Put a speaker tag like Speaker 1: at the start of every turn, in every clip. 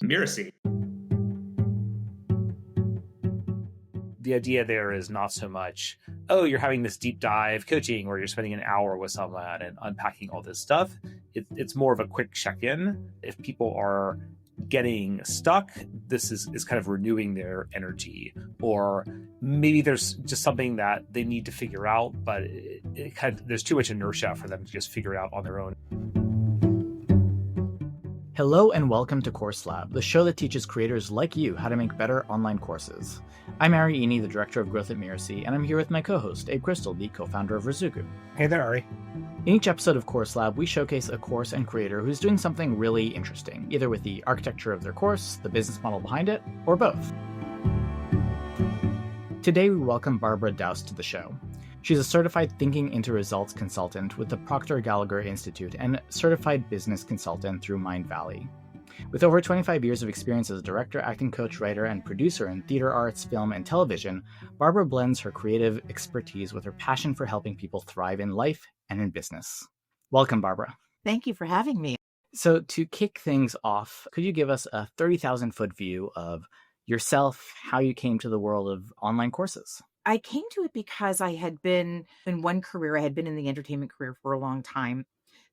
Speaker 1: Mirasee.
Speaker 2: The idea there is not so much, oh, you're having this deep dive coaching where you're spending an hour with someone and unpacking all this stuff. It's more of a quick check-in. If people are getting stuck, this is kind of renewing their energy, or maybe there's just something that they need to figure out, but there's too much inertia for them to just figure it out on their own.
Speaker 3: Hello and welcome to Course Lab, the show that teaches creators like you how to make better online courses. I'm Ari Eni, the Director of Growth at Mirasee, and I'm here with my co-host, Abe Crystal, the co-founder of Rizuku.
Speaker 4: Hey there, Ari.
Speaker 3: In each episode of Course Lab, we showcase a course and creator who's doing something really interesting, either with the architecture of their course, the business model behind it, or both. Today, we welcome Barbara Daoust to the show. She's a certified Thinking into Results consultant with the Proctor Gallagher Institute and certified business consultant through Mindvalley. With over 25 years of experience as a director, acting coach, writer, and producer in theater arts, film, and television, Barbara blends her creative expertise with her passion for helping people thrive in life and in business. Welcome, Barbara.
Speaker 5: Thank you for having me.
Speaker 3: So to kick things off, could you give us a 30,000-foot view of yourself, how you came to the world of online courses?
Speaker 5: I came to it because I had been in one career. I had been in the entertainment career for a long time.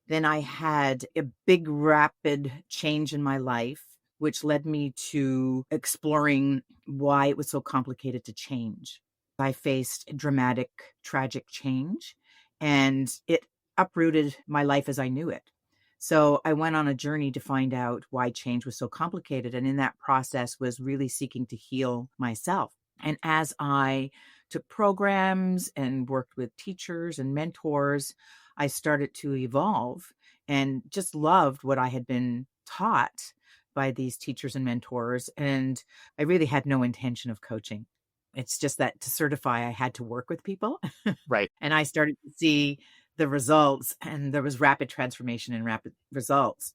Speaker 5: Then I had a big, rapid change in my life, which led me to exploring why it was so complicated to change. I faced dramatic, tragic change, and it uprooted my life as I knew it. So I went on a journey to find out why change was so complicated. And in that process was really seeking to heal myself. And as I took programs and worked with teachers and mentors, I started to evolve and just loved what I had been taught by these teachers and mentors. And I really had no intention of coaching. It's just that to certify, I had to work with people.
Speaker 3: Right.
Speaker 5: And I started to see the results, and there was rapid transformation and rapid results.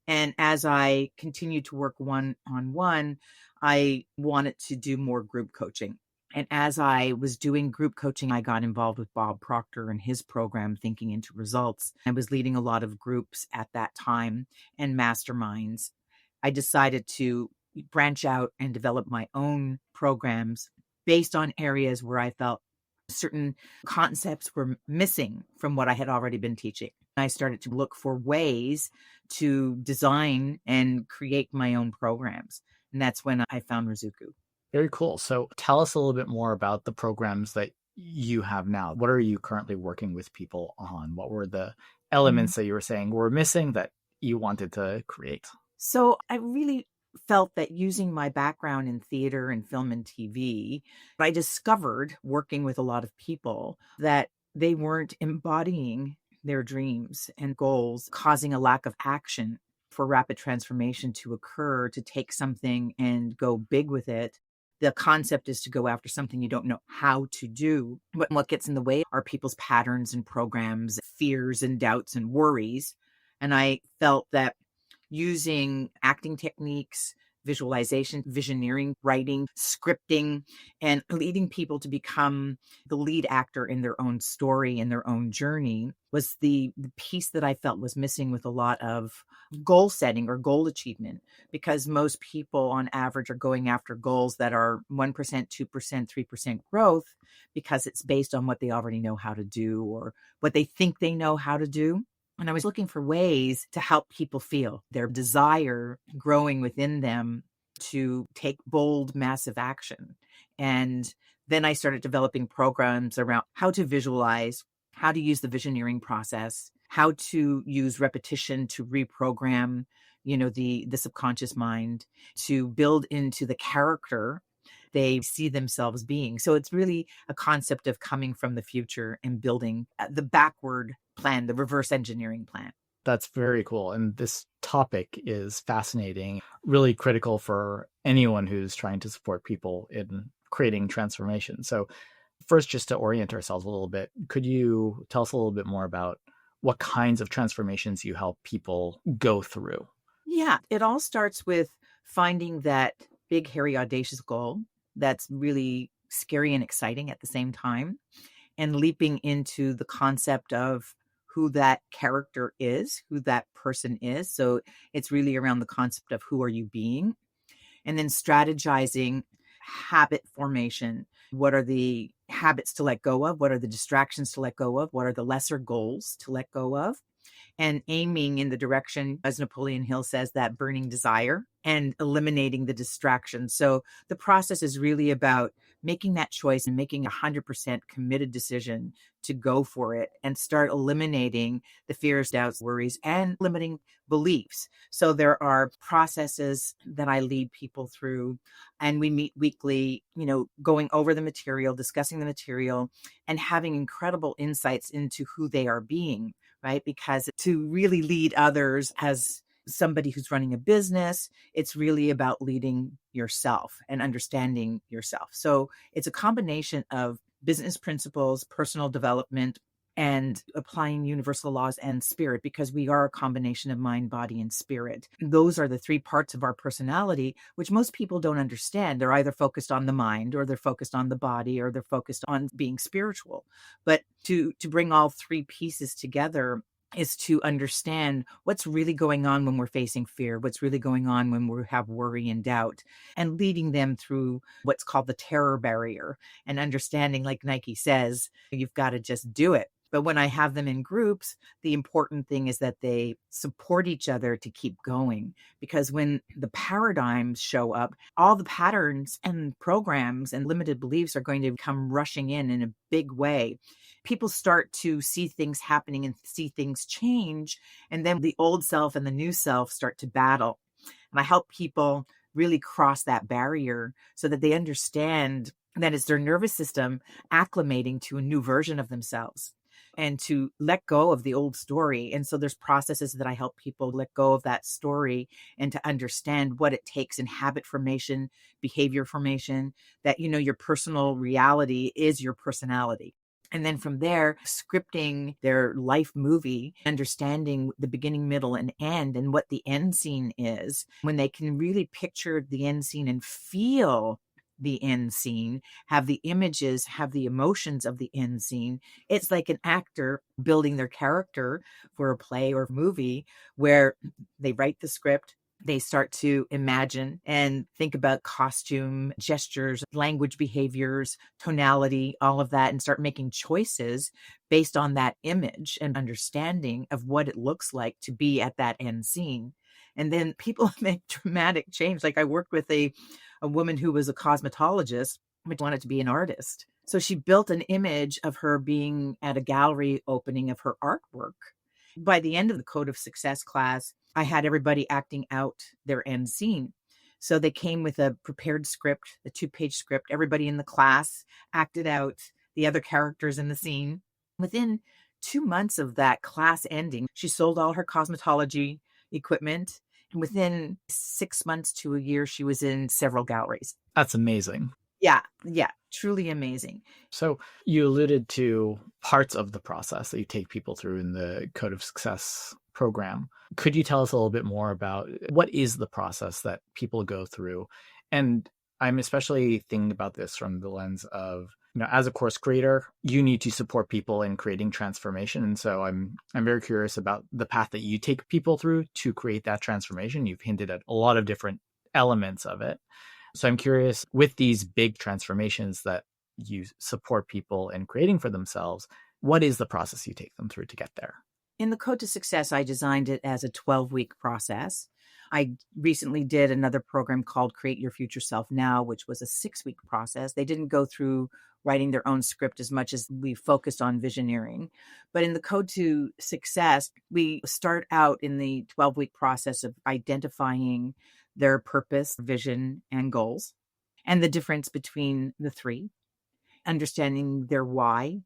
Speaker 5: And as I continued to work one-on-one, I wanted to do more group coaching. And as I was doing group coaching, I got involved with Bob Proctor and his program, Thinking into Results. I was leading a lot of groups at that time and masterminds. I decided to branch out and develop my own programs based on areas where I felt certain concepts were missing from what I had already been teaching. I started to look for ways to design and create my own programs. And that's when I found Rizuku.
Speaker 3: Very cool. So tell us a little bit more about the programs that you have now. What are you currently working with people on? What were the elements that you were saying were missing that you wanted to create?
Speaker 5: So I really felt that using my background in theater and film and TV, I discovered working with a lot of people that they weren't embodying their dreams and goals, causing a lack of action for rapid transformation to occur, to take something and go big with it. The concept is to go after something you don't know how to do. But what gets in the way are people's patterns and programs, fears and doubts and worries. And I felt that using acting techniques, visualization, visioneering, writing, scripting, and leading people to become the lead actor in their own story and their own journey was the piece that I felt was missing with a lot of goal setting or goal achievement, because most people on average are going after goals that are 1%, 2%, 3% growth because it's based on what they already know how to do or what they think they know how to do. And I was looking for ways to help people feel their desire growing within them to take bold, massive action. And then I started developing programs around how to visualize, how to use the visioneering process, how to use repetition to reprogram, the subconscious mind, to build into the character they see themselves being. So it's really a concept of coming from the future and building the backward plan, the reverse engineering plan.
Speaker 3: That's very cool. And this topic is fascinating, really critical for anyone who's trying to support people in creating transformation. So first, just to orient ourselves a little bit, could you tell us a little bit more about what kinds of transformations you help people go through?
Speaker 5: Yeah, it all starts with finding that big, hairy, audacious goal that's really scary and exciting at the same time, and leaping into the concept of who that character is, who that person is. So it's really around the concept of who are you being? and then strategizing habit formation. What are the habits to let go of? What are the distractions to let go of? What are the lesser goals to let go of? And aiming in the direction, as Napoleon Hill says, that burning desire, and eliminating the distractions. So the process is really about making that choice and making 100% committed decision to go for it and start eliminating the fears, doubts, worries, and limiting beliefs. So there are processes that I lead people through, and we meet weekly, going over the material, discussing the material, and having incredible insights into who they are being, right? Because to really lead others as somebody who's running a business, it's really about leading yourself and understanding yourself. So it's a combination of business principles, personal development, and applying universal laws and spirit, because we are a combination of mind, body, and spirit. Those are the three parts of our personality, which most people don't understand. They're either focused on the mind, or they're focused on the body, or they're focused on being spiritual. But to bring all three pieces together is to understand what's really going on when we're facing fear, what's really going on when we have worry and doubt, and leading them through what's called the terror barrier, and understanding, like Nike says, you've got to just do it. But when I have them in groups, the important thing is that they support each other to keep going. Because when the paradigms show up, all the patterns and programs and limited beliefs are going to come rushing in a big way. People start to see things happening and see things change. And then the old self and the new self start to battle. And I help people really cross that barrier so that they understand that it's their nervous system acclimating to a new version of themselves, and to let go of the old story. And so there's processes that I help people let go of that story and to understand what it takes in habit formation, behavior formation, that, your personal reality is your personality. And then from there, scripting their life movie, understanding the beginning, middle, and end, and what the end scene is, when they can really picture the end scene and feel the end scene, have the images, have the emotions of the end scene. It's like an actor building their character for a play or movie, where they write the script, they start to imagine and think about costume, gestures, language, behaviors, tonality, all of that, and start making choices based on that image and understanding of what it looks like to be at that end scene. And then people make dramatic change. Like, I worked with a woman who was a cosmetologist, but wanted to be an artist. So she built an image of her being at a gallery opening of her artwork. By the end of the Code of Success class, I had everybody acting out their end scene. So they came with a prepared script, a 2-page script. Everybody in the class acted out the other characters in the scene. Within 2 months of that class ending, she sold all her cosmetology equipment. And within 6 months to a year, she was in several galleries.
Speaker 3: That's amazing.
Speaker 5: Yeah, truly amazing.
Speaker 3: So you alluded to parts of the process that you take people through in the Code of Success program. Could you tell us a little bit more about what is the process that people go through? And I'm especially thinking about this from the lens of, as a course creator, you need to support people in creating transformation. And so I'm very curious about the path that you take people through to create that transformation. You've hinted at a lot of different elements of it. So I'm curious, with these big transformations that you support people in creating for themselves, what is the process you take them through to get there?
Speaker 5: In the Code to Success, I designed it as a 12-week process. I recently did another program called Create Your Future Self Now, which was a 6-week process. They didn't go through writing their own script as much as we focused on visioneering. But in the Code to Success, we start out in the 12-week process of identifying their purpose, vision, and goals, and the difference between the three, understanding their why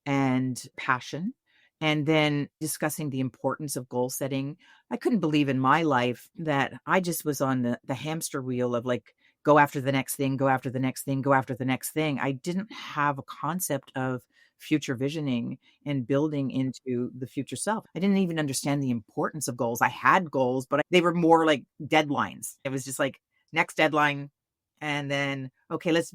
Speaker 5: and passion, and then discussing the importance of goal setting. I couldn't believe in my life that I just was on the hamster wheel of like, go after the next thing, go after the next thing, go after the next thing. I didn't have a concept of future visioning and building into the future self. I didn't even understand the importance of goals. I had goals, but they were more like deadlines. It was just like, next deadline, and then, okay, let's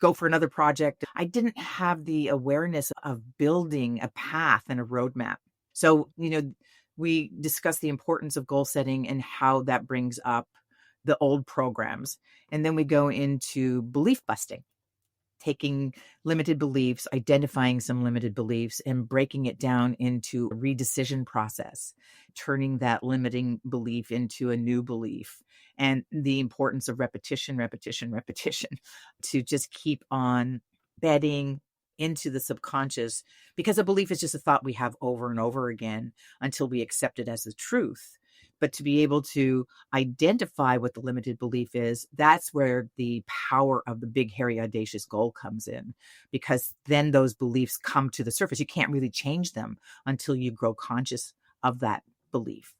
Speaker 5: go for another project. I didn't have the awareness of building a path and a roadmap. So, we discuss the importance of goal setting and how that brings up the old programs. And then we go into belief busting, taking limited beliefs, identifying some limited beliefs, and breaking it down into a redecision process, turning that limiting belief into a new belief, and the importance of repetition, repetition, repetition, to just keep on bedding into the subconscious, because a belief is just a thought we have over and over again until we accept it as the truth. But to be able to identify what the limited belief is, that's where the power of the big, hairy, audacious goal comes in, because then those beliefs come to the surface. You can't really change them until you grow conscious of that belief.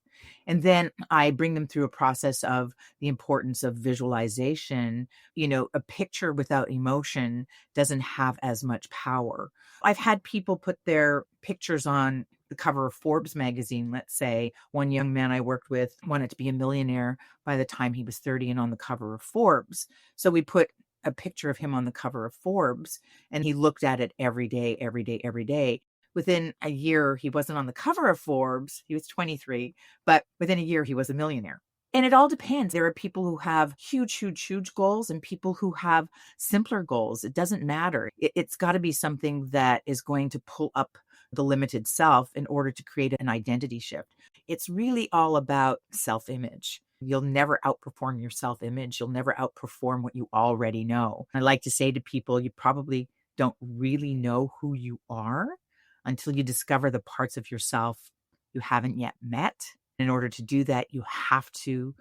Speaker 5: And then I bring them through a process of the importance of visualization. A picture without emotion doesn't have as much power. I've had people put their pictures on the cover of Forbes magazine. Let's say one young man I worked with wanted to be a millionaire by the time he was 30 and on the cover of Forbes. So we put a picture of him on the cover of Forbes, and he looked at it every day, every day, every day. Within a year, he wasn't on the cover of Forbes. He was 23, but within a year, he was a millionaire. And it all depends. There are people who have huge, huge, huge goals and people who have simpler goals. It doesn't matter. It's got to be something that is going to pull up the limited self in order to create an identity shift. It's really all about self-image. You'll never outperform your self-image. You'll never outperform what you already know. I like to say to people, you probably don't really know who you are until you discover the parts of yourself you haven't yet met. In order to do that, you have to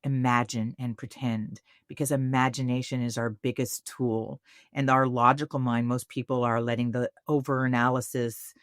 Speaker 5: imagine and pretend, because imagination is our biggest tool. And our logical mind, most people are letting the over-analysis,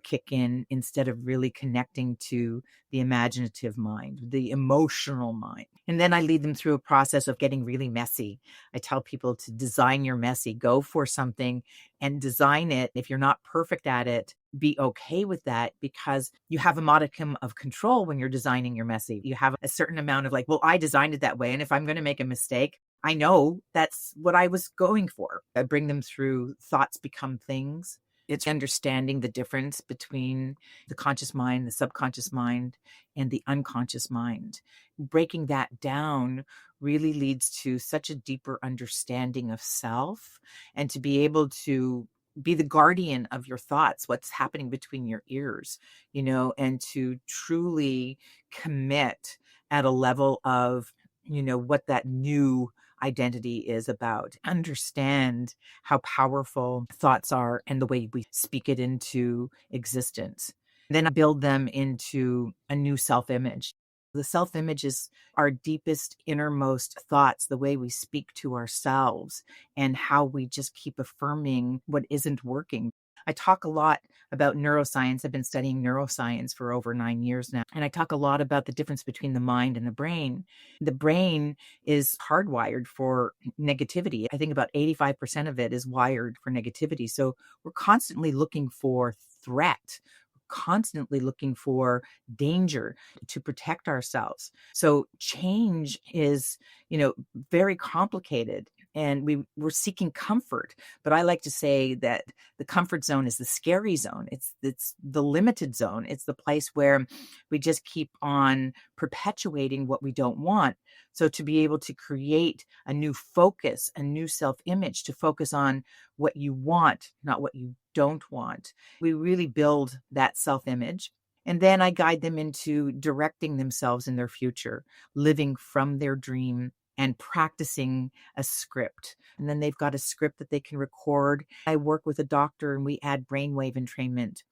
Speaker 5: kick in instead of really connecting to the imaginative mind, the emotional mind. And then I lead them through a process of getting really messy. I tell people to design your messy, go for something and design it. If you're not perfect at it, be okay with that, because you have a modicum of control when you're designing your messy. You have a certain amount of well, I designed it that way. And if I'm going to make a mistake, I know that's what I was going for. I bring them through thoughts become things. It's understanding the difference between the conscious mind, the subconscious mind, and the unconscious mind. Breaking that down really leads to such a deeper understanding of self, and to be able to be the guardian of your thoughts, what's happening between your ears, and to truly commit at a level of, what that new identity is about. Understand how powerful thoughts are and the way we speak it into existence. Then I build them into a new self-image. The self-image is our deepest, innermost thoughts, the way we speak to ourselves and how we just keep affirming what isn't working. I talk a lot about neuroscience. I've been studying neuroscience for over 9 years now. And I talk a lot about the difference between the mind and the brain. The brain is hardwired for negativity. I think about 85% of it is wired for negativity. So we're constantly looking for threat, constantly looking for danger to protect ourselves. So change is, very complicated, and we're seeking comfort. But I like to say that the comfort zone is the scary zone. It's the limited zone. It's the place where we just keep on perpetuating what we don't want. So to be able to create a new focus, a new self-image, to focus on what you want, not what you don't want. We really build that self-image. And then I guide them into directing themselves in their future, living from their dream and practicing a script. And then they've got a script that they can record. I work with a doctor and we add brainwave entrainment,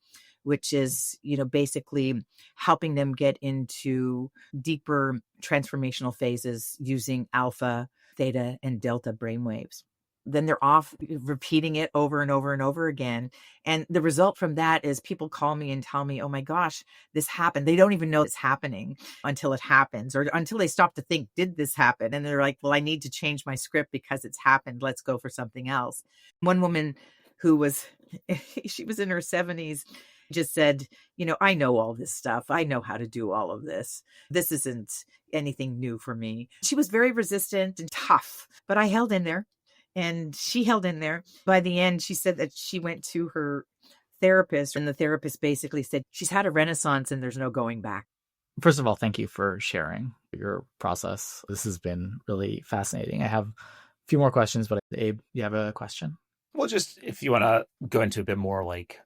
Speaker 5: which is, basically helping them get into deeper transformational phases using alpha, theta, and delta brainwaves. Then they're off repeating it over and over and over again. And the result from that is people call me and tell me, oh my gosh, this happened. They don't even know it's happening until it happens, or until they stop to think, did this happen? And they're like, well, I need to change my script because it's happened. Let's go for something else. One woman who she was in her 70s, just said, I know all this stuff. I know how to do all of this. This isn't anything new for me. She was very resistant and tough, but I held in there. And she held in there. By the end, she said that she went to her therapist, and the therapist basically said she's had a renaissance and there's no going back.
Speaker 3: First of all, thank you for sharing your process. This has been really fascinating. I have a few more questions, but Abe, you have a question?
Speaker 2: Well, just if you want to go into a bit more, like,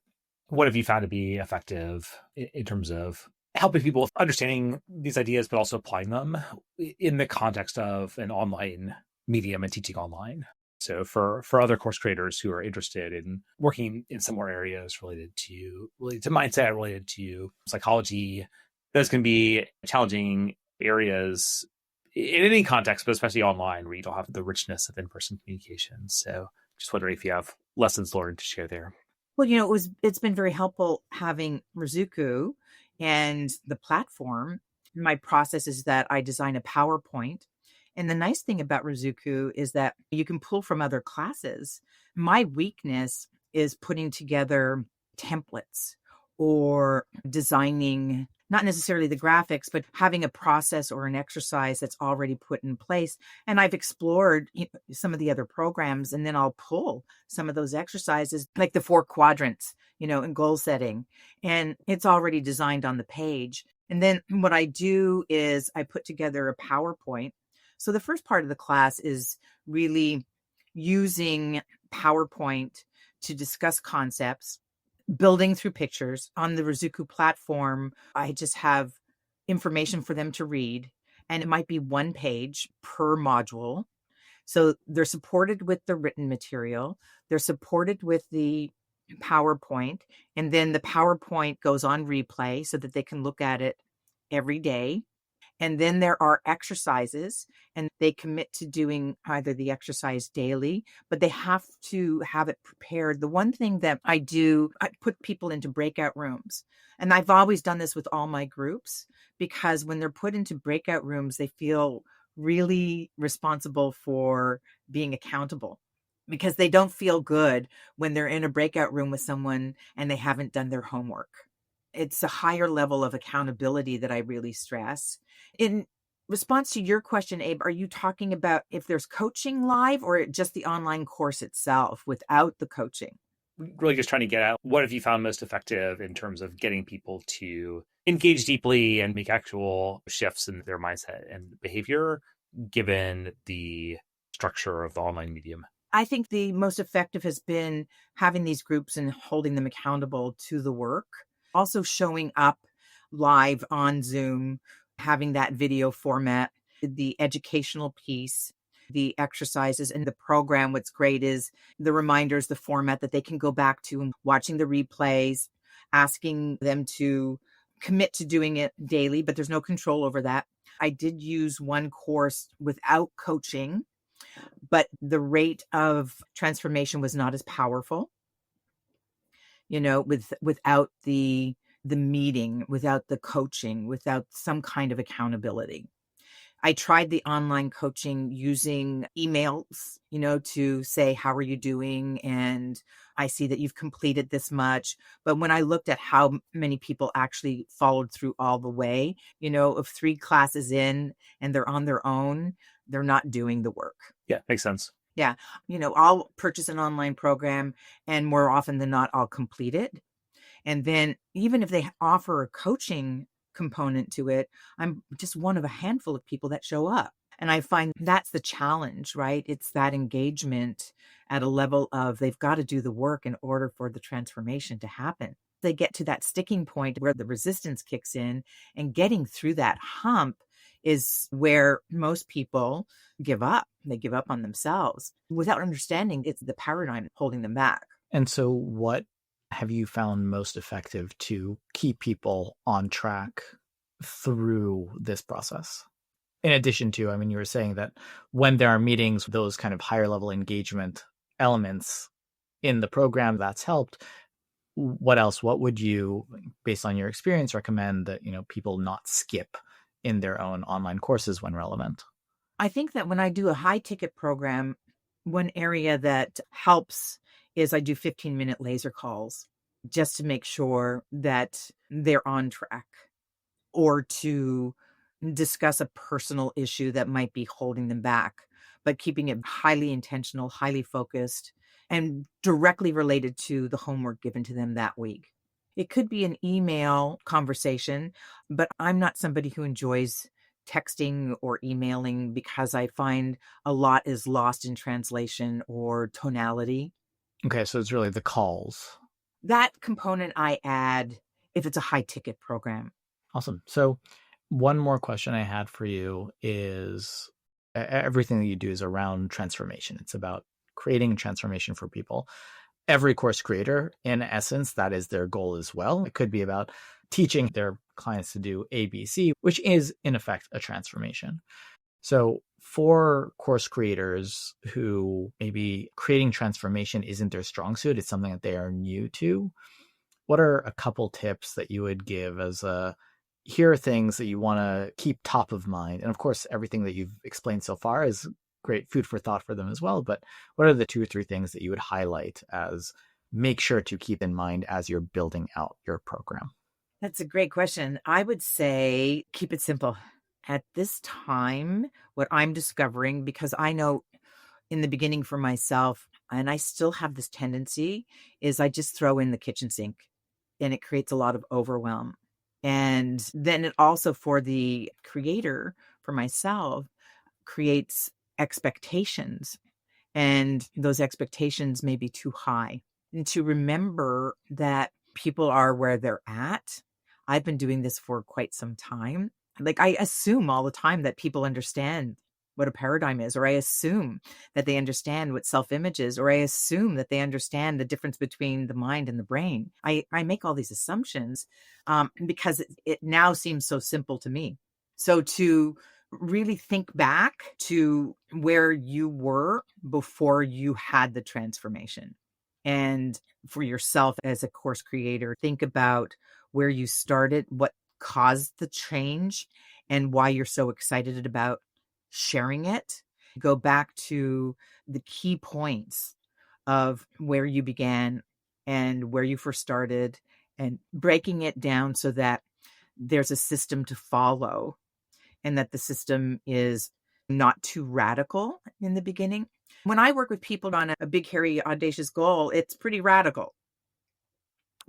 Speaker 2: what have you found to be effective in terms of helping people with understanding these ideas, but also applying them in the context of an online medium and teaching online? So for other course creators who are interested in working in similar areas related to mindset, related to psychology, those can be challenging areas in any context, but especially online where you don't have the richness of in-person communication. So just wondering if you have lessons learned to share there.
Speaker 5: Well, it's been very helpful having Rizuku and the platform. My process is that I design a PowerPoint. And the nice thing about Rizuku is that you can pull from other classes. My weakness is putting together templates or designing, not necessarily the graphics, but having a process or an exercise that's already put in place. And I've explored some of the other programs, and then I'll pull some of those exercises, like the 4 quadrants, in goal setting. And it's already designed on the page. And then what I do is I put together a PowerPoint. So the first part of the class is really using PowerPoint to discuss concepts, building through pictures. On the Rizuku platform, I just have information for them to read, and it might be 1 page per module. So they're supported with the written material, they're supported with the PowerPoint, and then the PowerPoint goes on replay so that they can look at it every day. And then there are exercises, and they commit to doing either the exercise daily, but they have to have it prepared. The one thing that I do, I put people into breakout rooms. And I've always done this with all my groups, because when they're put into breakout rooms, they feel really responsible for being accountable, because they don't feel good when they're in a breakout room with someone and they haven't done their homework. It's a higher level of accountability that I really stress. In response to your question, Abe, are you talking about if there's coaching live or just the online course itself without the coaching?
Speaker 2: Really just trying to get at what have you found most effective in terms of getting people to engage deeply and make actual shifts in their mindset and behavior, given the structure of the online medium?
Speaker 5: I think the most effective has been having these groups and holding them accountable to the work. Also showing up live on Zoom, having that video format, the educational piece, the exercises, and the program. What's great is the reminders, the format that they can go back to, and watching the replays, asking them to commit to doing it daily, but there's no control over that. I did use one course without coaching, but the rate of transformation was not as powerful, without the meeting, without the coaching, without some kind of accountability. I tried the online coaching using emails, to say, how are you doing? And I see that you've completed this much. But when I looked at how many people actually followed through all the way, of 3 classes in and they're on their own, they're not doing the work.
Speaker 2: Yeah, makes sense.
Speaker 5: Yeah. I'll purchase an online program, and more often than not, I'll complete it. And then even if they offer a coaching component to it, I'm just one of a handful of people that show up. And I find that's the challenge, right? It's that engagement at a level of they've got to do the work in order for the transformation to happen. They get to that sticking point where the resistance kicks in, and getting through that hump is where most people give up. They give up on themselves without understanding it's the paradigm holding them back.
Speaker 3: And so what have you found most effective to keep people on track through this process? In addition to, you were saying that when there are meetings, those kind of higher level engagement elements in the program, that's helped. What else? What would you, based on your experience, recommend that, people not skip in their own online courses when relevant?
Speaker 5: I think that when I do a high ticket program, one area that helps is I do 15-minute laser calls just to make sure that they're on track, or to discuss a personal issue that might be holding them back, but keeping it highly intentional, highly focused, and directly related to the homework given to them that week. It could be an email conversation, but I'm not somebody who enjoys texting or emailing because I find a lot is lost in translation or tonality.
Speaker 3: Okay, so it's really the calls.
Speaker 5: That component I add if it's a high ticket program.
Speaker 3: Awesome. So one more question I had for you is everything that you do is around transformation. It's about creating transformation for people. Every course creator, in essence, that is their goal as well. It could be about teaching their clients to do ABC, which is in effect a transformation. So for course creators who maybe creating transformation isn't their strong suit, it's something that they are new to, what are a couple tips that you would give as here are things that you want to keep top of mind? And of course, everything that you've explained so far is great food for thought for them as well. But what are the 2 or 3 things that you would highlight as make sure to keep in mind as you're building out your program?
Speaker 5: That's a great question. I would say keep it simple. At this time, what I'm discovering, because I know in the beginning for myself, and I still have this tendency, is I just throw in the kitchen sink and it creates a lot of overwhelm. And then it also, for the creator, for myself, creates expectations. And those expectations may be too high. And to remember that people are where they're at. I've been doing this for quite some time. Like, I assume all the time that people understand what a paradigm is, or I assume that they understand what self-image is, or I assume that they understand the difference between the mind and the brain. I make all these assumptions because it now seems so simple to me. So to really think back to where you were before you had the transformation. And for yourself as a course creator, think about where you started, what caused the change, and why you're so excited about sharing it. Go back to the key points of where you began and where you first started, and breaking it down so that there's a system to follow, and that the system is not too radical in the beginning. When I work with people on a big, hairy, audacious goal, it's pretty radical.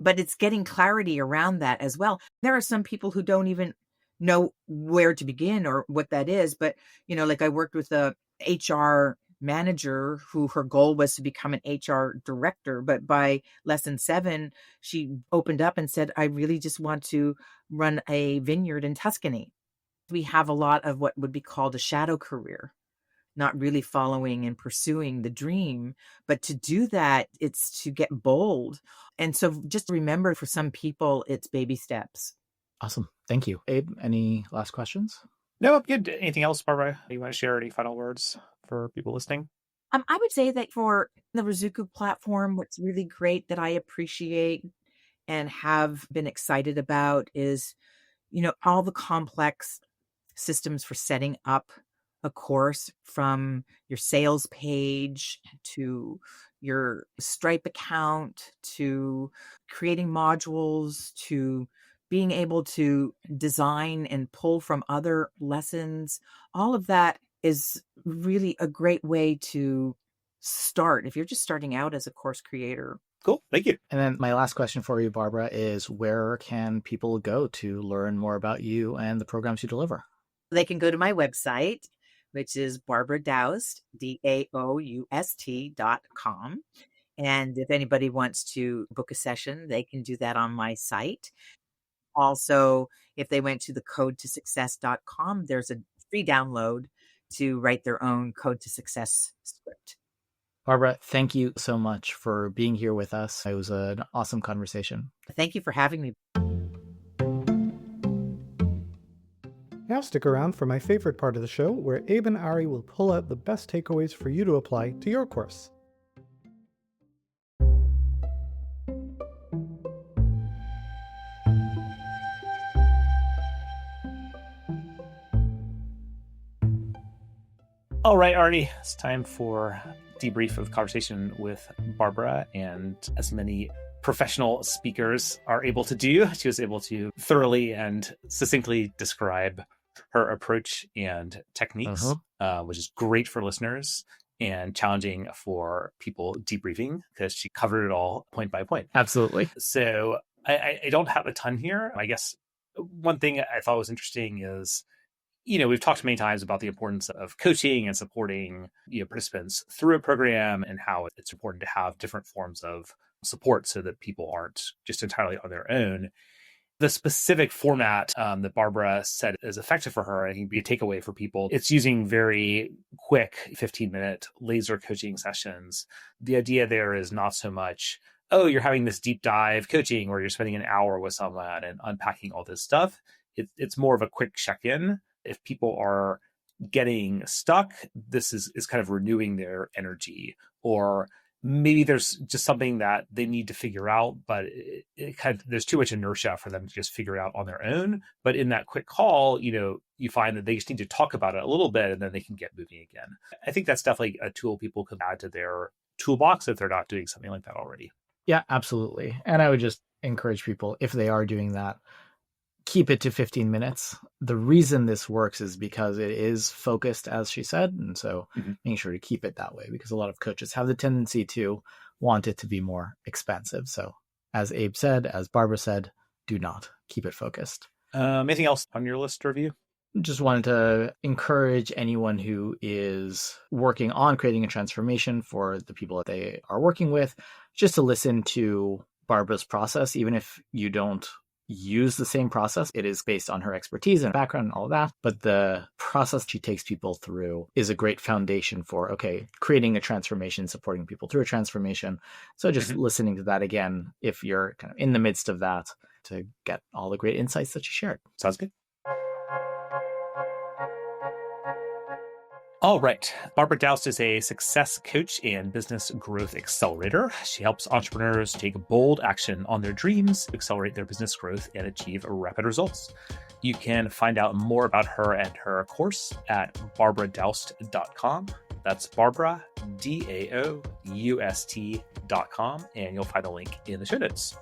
Speaker 5: But it's getting clarity around that as well. There are some people who don't even know where to begin or what that is. But, like I worked with a HR manager who her goal was to become an HR director. But by lesson 7, she opened up and said, I really just want to run a vineyard in Tuscany. We have a lot of what would be called a shadow career, not really following and pursuing the dream. But to do that, it's to get bold. And so just remember, for some people, it's baby steps.
Speaker 3: Awesome. Thank you. Abe, any last questions?
Speaker 2: No, I'm good. Anything else, Barbara? Do you want to share any final words for people listening?
Speaker 5: I would say that for the Rizuku platform, what's really great that I appreciate and have been excited about is, all the complex systems for setting up a course, from your sales page to your Stripe account to creating modules to being able to design and pull from other lessons. All of that is really a great way to start if you're just starting out as a course creator.
Speaker 2: Cool. Thank you.
Speaker 3: And then my last question for you, Barbara, is where can people go to learn more about you and the programs you deliver?
Speaker 5: They can go to my website, which is Barbara Daoust, DAOUST.com. And if anybody wants to book a session, they can do that on my site. Also, if they went to the codetosuccess.com, there's a free download to write their own Code to Success script.
Speaker 3: Barbara, thank you so much for being here with us. It was an awesome conversation.
Speaker 5: Thank you for having me.
Speaker 1: Now stick around for my favorite part of the show, where Abe and Ari will pull out the best takeaways for you to apply to your course.
Speaker 2: All right, Artie, it's time for debrief of conversation with Barbara. And as many professional speakers are able to do, she was able to thoroughly and succinctly describe her approach and techniques, which is great for listeners and challenging for people debriefing, because she covered it all point by point.
Speaker 3: Absolutely.
Speaker 2: So I don't have a ton here. I guess one thing I thought was interesting is, we've talked many times about the importance of coaching and supporting participants through a program, and how it's important to have different forms of support so that people aren't just entirely on their own. The specific format that Barbara said is effective for her, and can be a takeaway for people. It's using very quick 15-minute laser coaching sessions. The idea there is not so much, oh, you're having this deep dive coaching where you're spending an hour with someone and unpacking all this stuff. It's more of a quick check-in. If people are getting stuck, this is kind of renewing their energy, or maybe there's just something that they need to figure out, but there's too much inertia for them to just figure it out on their own. But in that quick call, you find that they just need to talk about it a little bit, and then they can get moving again. I think that's definitely a tool people could add to their toolbox if they're not doing something like that already.
Speaker 3: Yeah, absolutely. And I would just encourage people, if they are doing that, keep it to 15 minutes. The reason this works is because it is focused, as she said. And so making sure to keep it that way, because a lot of coaches have the tendency to want it to be more expansive. So as Abe said, as Barbara said, do not keep it focused.
Speaker 2: Anything else on your list to review?
Speaker 3: Just wanted to encourage anyone who is working on creating a transformation for the people that they are working with, just to listen to Barbara's process, even if you don't use the same process. It is based on her expertise and background and all that, but the process she takes people through is a great foundation for, creating a transformation, supporting people through a transformation. So just listening to that again, if you're kind of in the midst of that, to get all the great insights that she shared.
Speaker 2: Sounds good. All right. Barbara Daoust is a success coach and business growth accelerator. She helps entrepreneurs take bold action on their dreams, accelerate their business growth, and achieve rapid results. You can find out more about her and her course at barbaradaoust.com. That's Barbara, DAOUST.com, and you'll find the link in the show notes.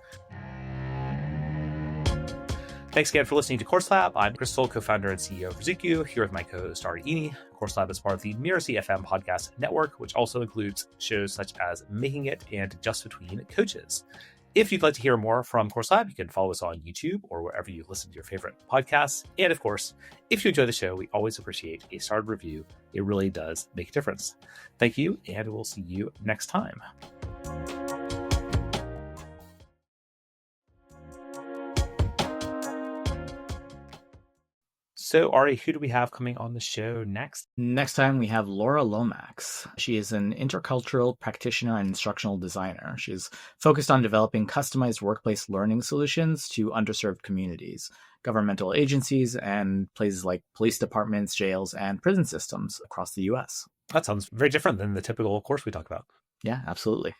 Speaker 2: Thanks again for listening to Course Lab. I'm Crystal, co-founder and CEO of Rizuku, here with my co-host Ari Eni. Course Lab is part of the Mirasee FM podcast network, which also includes shows such as Making It and Just Between Coaches. If you'd like to hear more from Course Lab, you can follow us on YouTube or wherever you listen to your favorite podcasts. And of course, if you enjoy the show, we always appreciate a starred review. It really does make a difference. Thank you, and we'll see you next time. So, Ari, who do we have coming on the show next?
Speaker 3: Next time, we have Laura Lomax. She is an intercultural practitioner and instructional designer. She's focused on developing customized workplace learning solutions to underserved communities, governmental agencies, and places like police departments, jails, and prison systems across the U.S.
Speaker 2: That sounds very different than the typical course we talk about.
Speaker 3: Yeah, absolutely.